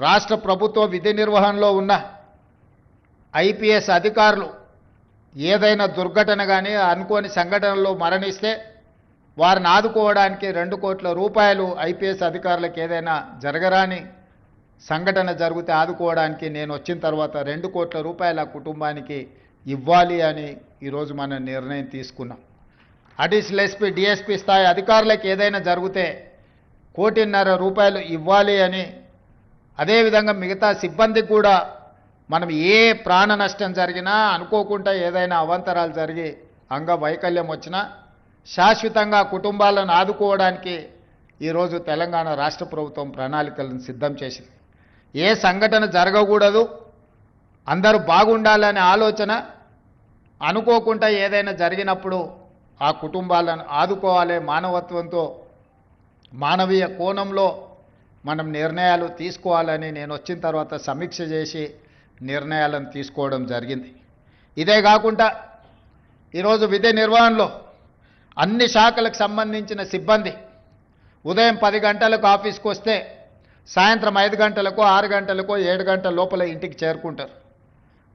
రాష్ట్ర ప్రభుత్వ విధి నిర్వహణలో ఉన్న ఐపీఎస్ అధికారులు ఏదైనా దుర్ఘటన కానీ అనుకోని సంఘటనలో మరణిస్తే వారిని ఆదుకోవడానికి 2 కోట్ల రూపాయలు ఐపీఎస్ అధికారులకు ఏదైనా జరగరాని సంఘటన జరిగితే ఆదుకోవడానికి నేను వచ్చిన తర్వాత 2 కోట్ల రూపాయల కుటుంబానికి ఇవ్వాలి అని ఈరోజు మనం నిర్ణయం తీసుకున్నాం. అడిషనల్ ఎస్పీ డిఎస్పీ స్థాయి అధికారులకు ఏదైనా జరిగితే 1.5 కోటి రూపాయలు ఇవ్వాలి అని, అదేవిధంగా మిగతా సిబ్బందికి కూడా మనం ఏ ప్రాణ నష్టం జరిగినా అనుకోకుండా ఏదైనా అవాంతరాలు జరిగి అంగవైకల్యం వచ్చినా శాశ్వతంగా కుటుంబాలను ఆదుకోవడానికి ఈరోజు తెలంగాణ రాష్ట్ర ప్రభుత్వం ప్రణాళికలను సిద్ధం చేసింది. ఏ సంఘటన జరగకూడదు, అందరూ బాగుండాలనే ఆలోచన, అనుకోకుండా ఏదైనా జరిగినప్పుడు ఆ కుటుంబాలను ఆదుకోవాలి, మానవత్వంతో మానవీయ కోణంలో మనం నిర్ణయాలు తీసుకోవాలని నేను వచ్చిన తర్వాత సమీక్ష చేసి నిర్ణయాలను తీసుకోవడం జరిగింది. ఇదే కాకుండా ఈరోజు విధి నిర్వహణలో అన్ని శాఖలకు సంబంధించిన సిబ్బంది ఉదయం 10 గంటలకు ఆఫీస్కి వస్తే సాయంత్రం 5 గంటలకు 6 గంటలకు 7 గంటల లోపల ఇంటికి చేరుకుంటారు.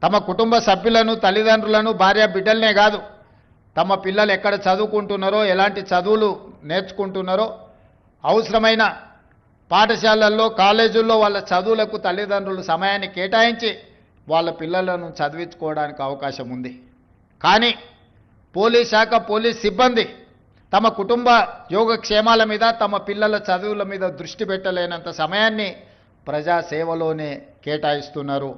తమ కుటుంబ సభ్యులను, తల్లిదండ్రులను, భార్య బిడ్డలనే కాదు, తమ పిల్లలు ఎక్కడ చదువుకుంటున్నారో, ఎలాంటి చదువులు నేర్చుకుంటున్నారో, అవసరమైన పాఠశాలల్లో, కాలేజీల్లో వాళ్ళ చదువులకు తల్లిదండ్రులు సమయాన్ని కేటాయించి వాళ్ళ పిల్లలను చదివించుకోవడానికి అవకాశం ఉంది. కానీ పోలీస్ శాఖ, పోలీస్ సిబ్బంది తమ కుటుంబ యోగక్షేమాల మీద, తమ పిల్లల చదువుల మీద దృష్టి పెట్టలేనంత సమయాన్ని ప్రజాసేవలోనే కేటాయిస్తున్నారు.